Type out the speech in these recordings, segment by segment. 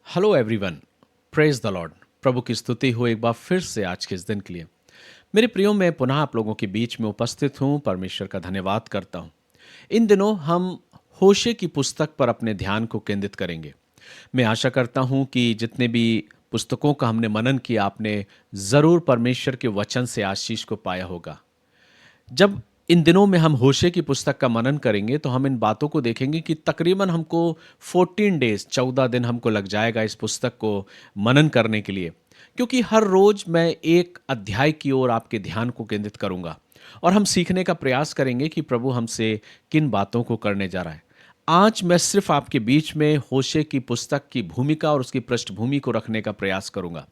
Hello everyone, praise the Lord. प्रभु की स्तुति हो एक बार फिर से आज के इस दिन के लिए। मेरे प्रियो, मैं पुनः आप लोगों के बीच में उपस्थित हूँ। परमेश्वर का धन्यवाद करता हूँ। इन दिनों हम होशे की पुस्तक पर अपने ध्यान को केंद्रित करेंगे। मैं आशा करता हूँ कि जितने भी पुस्तकों का हमने मनन किया, आपने ज़रूर परमेश्वर के वचन से आशीष को पाया होगा। जब इन दिनों में हम होशे की पुस्तक का मनन करेंगे तो हम इन बातों को देखेंगे कि तकरीबन हमको 14 डेज 14 दिन हमको लग जाएगा इस पुस्तक को मनन करने के लिए, क्योंकि हर रोज मैं एक अध्याय की ओर आपके ध्यान को केंद्रित करूंगा और हम सीखने का प्रयास करेंगे कि प्रभु हमसे किन बातों को करने जा रहा है। आज मैं सिर्फ आपके बीच में होशे की पुस्तक की भूमिका और उसकी पृष्ठभूमि को रखने का प्रयास करूंगा।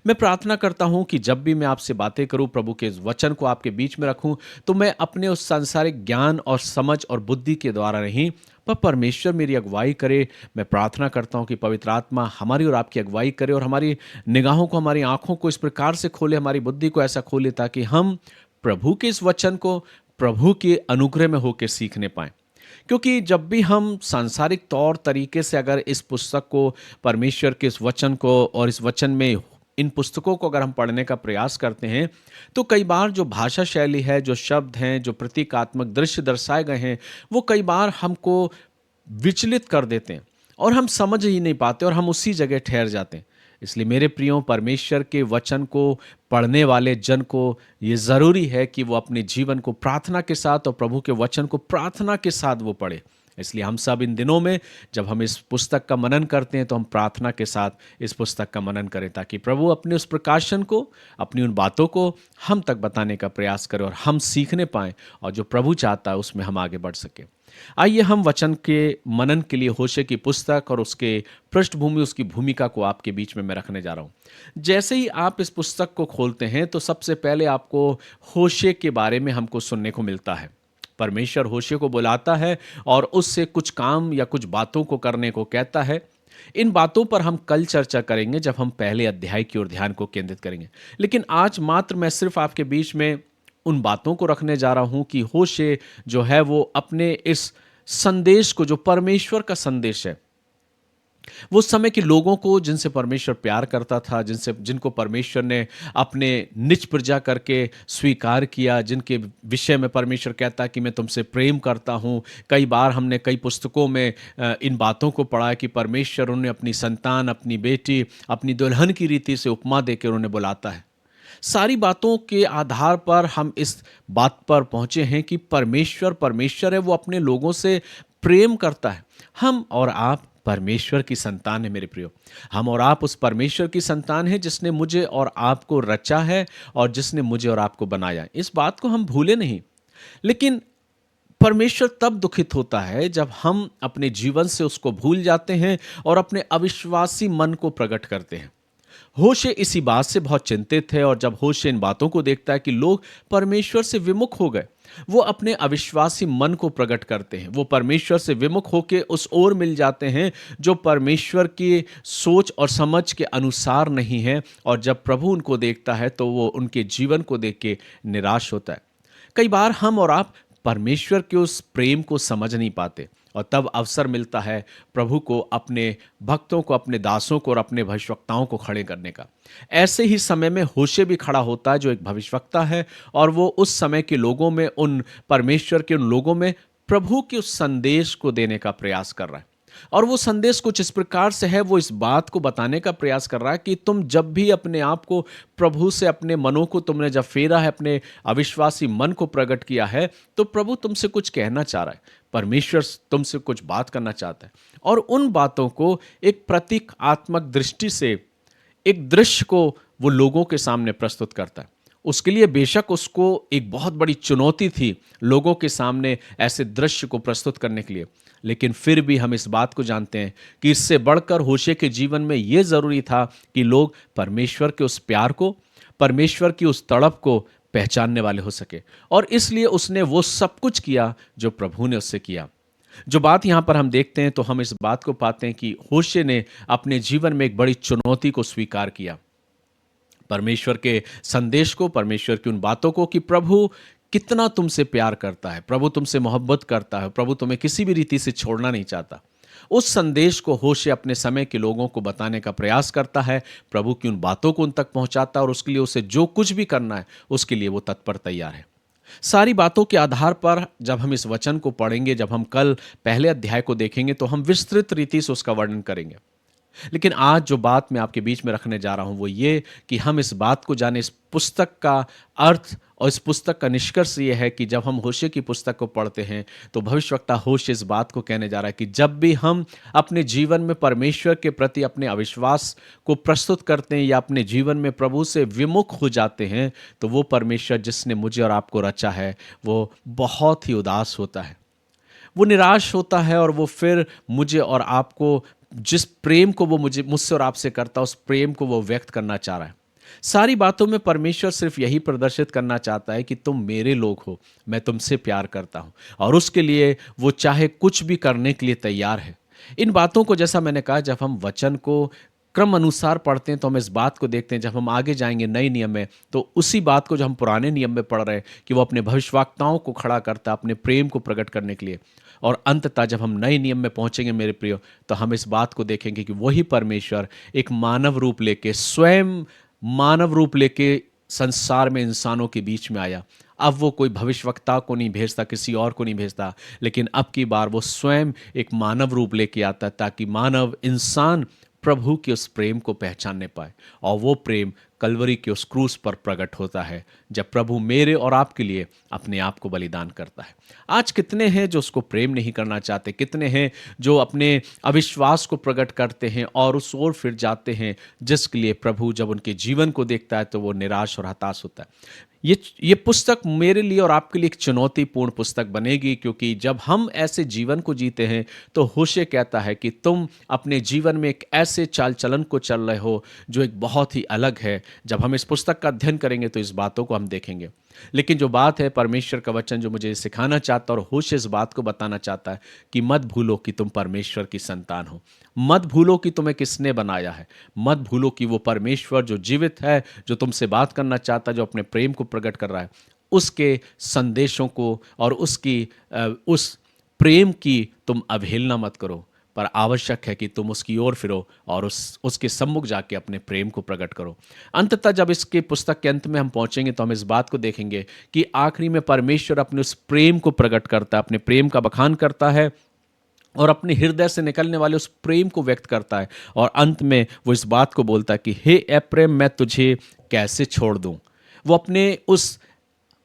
मैं प्रार्थना करता हूं कि जब भी मैं आपसे बातें करूं, प्रभु के इस वचन को आपके बीच में रखूं, तो मैं अपने उस सांसारिक ज्ञान और समझ और बुद्धि के द्वारा नहीं, पर परमेश्वर मेरी अगुवाई करे। मैं प्रार्थना करता हूं कि पवित्र आत्मा हमारी और आपकी अगुवाई करे और हमारी निगाहों को, हमारी आंखों को इस प्रकार से खोले, हमारी बुद्धि को ऐसा खोले ताकि हम प्रभु के इस वचन को प्रभु के अनुग्रह में होकर सीखने पाएं। क्योंकि जब भी हम सांसारिक तौर तरीके से अगर इस पुस्तक को, परमेश्वर के इस वचन को और इस वचन में इन पुस्तकों को अगर हम पढ़ने का प्रयास करते हैं, तो कई बार जो भाषा शैली है, जो शब्द हैं, जो प्रतीकात्मक दृश्य दर्शाए गए हैं, वो कई बार हमको विचलित कर देते हैं और हम समझ ही नहीं पाते और हम उसी जगह ठहर जाते हैं। इसलिए मेरे प्रियो, परमेश्वर के वचन को पढ़ने वाले जन को ये ज़रूरी है कि वो अपने जीवन को प्रार्थना के साथ और प्रभु के वचन को प्रार्थना के साथ वो पढ़े। इसलिए हम सब इन दिनों में जब हम इस पुस्तक का मनन करते हैं तो हम प्रार्थना के साथ इस पुस्तक का मनन करें, ताकि प्रभु अपने उस प्रकाशन को, अपनी उन बातों को हम तक बताने का प्रयास करें और हम सीखने पाएं और जो प्रभु चाहता है उसमें हम आगे बढ़ सकें। आइए हम वचन के मनन के लिए होशे की पुस्तक और उसके पृष्ठभूमि, उसकी भूमिका को आपके बीच में मैं रखने जा रहा हूं। जैसे ही आप इस पुस्तक को खोलते हैं तो सबसे पहले आपको होशे के बारे में हमको सुनने को मिलता है। परमेश्वर होशे को बुलाता है और उससे कुछ काम या कुछ बातों को करने को कहता है। इन बातों पर हम कल चर्चा करेंगे जब हम पहले अध्याय की ओर ध्यान को केंद्रित करेंगे। लेकिन आज मात्र मैं सिर्फ आपके बीच में उन बातों को रखने जा रहा हूं कि होशे जो है वो अपने इस संदेश को, जो परमेश्वर का संदेश है, वो उस समय के लोगों को जिनसे परमेश्वर प्यार करता था, जिनको परमेश्वर ने अपने निज प्रजा करके स्वीकार किया, जिनके विषय में परमेश्वर कहता है कि मैं तुमसे प्रेम करता हूँ। कई बार हमने कई पुस्तकों में इन बातों को पढ़ा है कि परमेश्वर उन्हें अपनी संतान, अपनी बेटी, अपनी दुल्हन की रीति से उपमा देकर उन्हें बुलाता है। सारी बातों के आधार पर हम इस बात पर पहुंचे हैं कि परमेश्वर परमेश्वर है, वो अपने लोगों से प्रेम करता है। हम और आप परमेश्वर की संतान है मेरे प्रियो। हम और आप उस परमेश्वर की संतान है जिसने मुझे और आपको रचा है और जिसने मुझे और आपको बनाया। इस बात को हम भूले नहीं। लेकिन परमेश्वर तब दुखित होता है जब हम अपने जीवन से उसको भूल जाते हैं और अपने अविश्वासी मन को प्रकट करते हैं। होशे इसी बात से बहुत चिंतित है और जब होशे इन बातों को देखता है कि लोग परमेश्वर से विमुख हो गए, वो अपने अविश्वासी मन को प्रकट करते हैं। वो परमेश्वर से विमुख होकर उस ओर मिल जाते हैं जो परमेश्वर की सोच और समझ के अनुसार नहीं है, और जब प्रभु उनको देखता है तो वो उनके जीवन को देख के निराश होता है। कई बार हम और आप परमेश्वर के उस प्रेम को समझ नहीं पाते और तब अवसर मिलता है प्रभु को, अपने भक्तों को, अपने दासों को और अपने भविष्यवक्ताओं को खड़े करने का। ऐसे ही समय में होशे भी खड़ा होता है जो एक भविष्यवक्ता है, और वो उस समय के लोगों में, उन परमेश्वर के उन लोगों में प्रभु के उस संदेश को देने का प्रयास कर रहा है। और वो संदेश कुछ इस प्रकार से है, वो इस बात को बताने का प्रयास कर रहा है कि तुम जब भी अपने आप को प्रभु से, अपने मनों को तुमने जब फेरा है, अपने अविश्वासी मन को प्रकट किया है, तो प्रभु तुमसे कुछ कहना चाह रहा है। परमेश्वर तुमसे कुछ बात करना चाहता है और उन बातों को एक प्रतीकात्मक दृष्टि से, एक दृश्य को वो लोगों के सामने प्रस्तुत करता है। उसके लिए बेशक उसको एक बहुत बड़ी चुनौती थी लोगों के सामने ऐसे दृश्य को प्रस्तुत करने के लिए, लेकिन फिर भी हम इस बात को जानते हैं कि इससे बढ़कर होशे के जीवन में यह जरूरी था कि लोग परमेश्वर के उस प्यार को, परमेश्वर की उस तड़प को पहचानने वाले हो सके, और इसलिए उसने वो सब कुछ किया जो प्रभु ने उससे किया। जो बात यहां पर हम देखते हैं तो हम इस बात को पाते हैं कि होशे ने अपने जीवन में एक बड़ी चुनौती को स्वीकार किया, परमेश्वर के संदेश को, परमेश्वर की उन बातों को कि प्रभु कितना तुमसे प्यार करता है, प्रभु तुमसे मोहब्बत करता है, प्रभु तुम्हें किसी भी रीति से छोड़ना नहीं चाहता। उस संदेश को होशे अपने समय के लोगों को बताने का प्रयास करता है, प्रभु की उन बातों को उन तक पहुंचाता है और उसके लिए उसे जो कुछ भी करना है उसके लिए वो तत्पर तैयार है। सारी बातों के आधार पर जब हम इस वचन को पढ़ेंगे, जब हम कल पहले अध्याय को देखेंगे तो हम विस्तृत रीति से उसका वर्णन करेंगे। लेकिन आज जो बात मैं आपके बीच में रखने जा रहा हूं वो ये कि हम इस बात को जाने, इस पुस्तक का अर्थ और इस पुस्तक का निष्कर्ष ये है कि जब हम होशे की पुस्तक को पढ़ते हैं तो भविष्यवक्ता होशे इस बात को कहने जा रहा है कि जब भी हम अपने जीवन में परमेश्वर के प्रति अपने अविश्वास को प्रस्तुत करते हैं या अपने जीवन में प्रभु से विमुख हो जाते हैं तो वो परमेश्वर जिसने मुझे और आपको रचा है वो बहुत ही उदास होता है, वो निराश होता है और वो फिर मुझे और आपको जिस प्रेम को वो मुझसे और आपसे करता है उस प्रेम को वो व्यक्त करना चाह रहा है। सारी बातों में परमेश्वर सिर्फ यही प्रदर्शित करना चाहता है कि तुम मेरे लोग हो, मैं तुमसे प्यार करता हूं और उसके लिए वो चाहे कुछ भी करने के लिए तैयार है। इन बातों को जैसा मैंने कहा, जब हम वचन को क्रम अनुसार पढ़ते हैं तो हम इस बात को देखते हैं, जब हम आगे जाएंगे नए नियम में तो उसी बात को जो हम पुराने नियम में पढ़ रहे हैं कि वो अपने भविष्यवक्ताओं को खड़ा करता है अपने प्रेम को प्रकट करने के लिए। और अंततः जब हम नए नियम में पहुंचेंगे मेरे प्रियो तो हम इस बात को देखेंगे कि वही परमेश्वर एक मानव रूप लेके, स्वयं मानव रूप लेके संसार में इंसानों के बीच में आया। अब वो कोई भविष्यवक्ता को नहीं भेजता, किसी और को नहीं भेजता, लेकिन अब की बार वो स्वयं एक मानव रूप लेके आता है ताकि मानव इंसान प्रभु के उस प्रेम को पहचानने पाए। और वो प्रेम कलवरी के उस क्रूस पर प्रकट होता है जब प्रभु मेरे और आपके लिए अपने आप को बलिदान करता है। आज कितने हैं जो उसको प्रेम नहीं करना चाहते, कितने हैं जो अपने अविश्वास को प्रकट करते हैं और उस ओर फिर जाते हैं जिसके लिए प्रभु जब उनके जीवन को देखता है तो वो निराश और हताश होता है। ये पुस्तक मेरे लिए और आपके लिए एक चुनौतीपूर्ण पुस्तक बनेगी, क्योंकि जब हम ऐसे जीवन को जीते हैं तो होशे कहता है कि तुम अपने जीवन में एक ऐसे चाल चलन को चल रहे हो जो एक बहुत ही अलग है। जब हम इस पुस्तक का अध्ययन करेंगे तो इस बातों को हम देखेंगे। लेकिन जो बात है, परमेश्वर का वचन जो मुझे सिखाना चाहता है और होशे इस बात को बताना चाहता है कि मत भूलो कि तुम परमेश्वर की संतान हो, मत भूलो कि तुम्हें किसने बनाया है, मत भूलो कि वो परमेश्वर जो जीवित है, जो तुमसे बात करना चाहता है, जो अपने प्रेम को प्रकट कर रहा है, उसके संदेशों को और उस प्रेम की तुम अवहेलना मत करो, पर आवश्यक है कि तुम उसकी ओर फिरो और उसके सम्मुख जाके अपने प्रेम को प्रकट करो। अंततः जब इसके पुस्तक के अंत में हम पहुंचेंगे तो हम इस बात को देखेंगे कि आखिरी में परमेश्वर अपने उस प्रेम को प्रकट करता है, अपने प्रेम का बखान करता है और अपने हृदय से निकलने वाले उस प्रेम को व्यक्त करता है। और अंत में वो इस बात को बोलता है कि हे ए प्रेम, मैं तुझे कैसे छोड़ दूं। वो अपने उस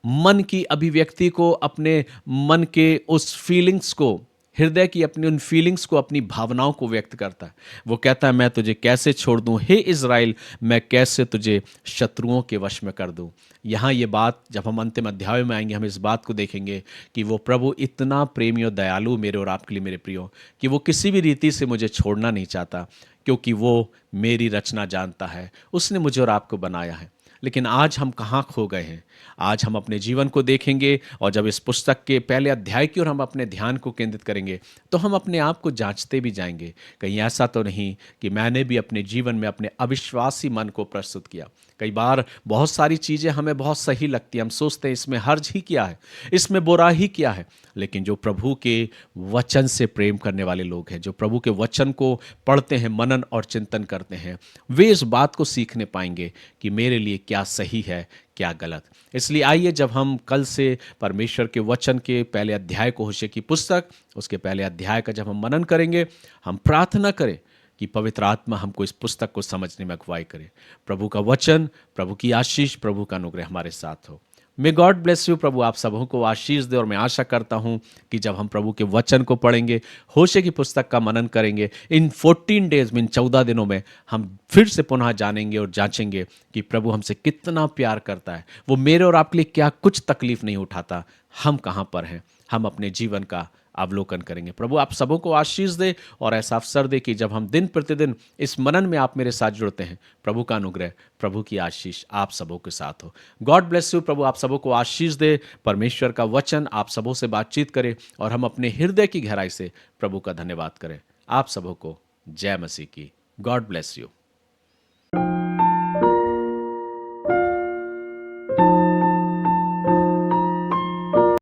मन की अभिव्यक्ति को, अपने मन के उस फीलिंग्स को, हृदय की अपनी उन फीलिंग्स को, अपनी भावनाओं को व्यक्त करता है। वो कहता है मैं तुझे कैसे छोड़ दूं, हे इज़राइल, मैं कैसे तुझे शत्रुओं के वश में कर दूं। यहाँ ये बात जब हम अंतिम अध्याय में आएंगे हम इस बात को देखेंगे कि वो प्रभु इतना प्रेमी और दयालु मेरे और आपके लिए मेरे प्रियो, कि वो किसी भी रीति से मुझे छोड़ना नहीं चाहता, क्योंकि वो मेरी रचना जानता है, उसने मुझे और आपको बनाया है। लेकिन आज हम कहाँ खो गए हैं? आज हम अपने जीवन को देखेंगे और जब इस पुस्तक के पहले अध्याय की ओर हम अपने ध्यान को केंद्रित करेंगे तो हम अपने आप को जांचते भी जाएंगे, कहीं ऐसा तो नहीं कि मैंने भी अपने जीवन में अपने अविश्वासी मन को प्रस्तुत किया। कई बार बहुत सारी चीज़ें हमें बहुत सही लगती हैं, हम सोचते हैं इसमें हर्ज ही क्या है, इसमें बुरा ही क्या है। लेकिन जो प्रभु के वचन से प्रेम करने वाले लोग हैं, जो प्रभु के वचन को पढ़ते हैं, मनन और चिंतन करते हैं, वे इस बात को सीखने पाएंगे कि मेरे लिए क्या सही है, क्या गलत। इसलिए आइए जब हम कल से परमेश्वर के वचन के पहले अध्याय को, होशे की पुस्तक उसके पहले अध्याय का जब हम मनन करेंगे, हम प्रार्थना करें कि पवित्र आत्मा हमको इस पुस्तक को समझने में अगुवाई करे। प्रभु का वचन, प्रभु की आशीष, प्रभु का अनुग्रह हमारे साथ हो। May God bless you. प्रभु आप सबों को आशीष दे और मैं आशा करता हूं कि जब हम प्रभु के वचन को पढ़ेंगे, होशे की पुस्तक का मनन करेंगे, इन 14 डेज में, इन 14 दिनों में हम फिर से पुनः जानेंगे और जांचेंगे कि प्रभु हमसे कितना प्यार करता है। वो मेरे और आपके लिए क्या कुछ तकलीफ नहीं उठाता। हम कहाँ पर हैं, हम अपने जीवन का अवलोकन करेंगे। प्रभु आप सबों को आशीष दे और ऐसा अवसर दे कि जब हम दिन प्रतिदिन इस मनन में आप मेरे साथ जुड़ते हैं, प्रभु का अनुग्रह, प्रभु की आशीष आप सबों के साथ हो। God bless you. प्रभु आप सबों को आशीष दे। परमेश्वर का वचन आप सबों से बातचीत करे और हम अपने हृदय की गहराई से प्रभु का धन्यवाद करें। आप सबों को जय मसीह की। God bless you.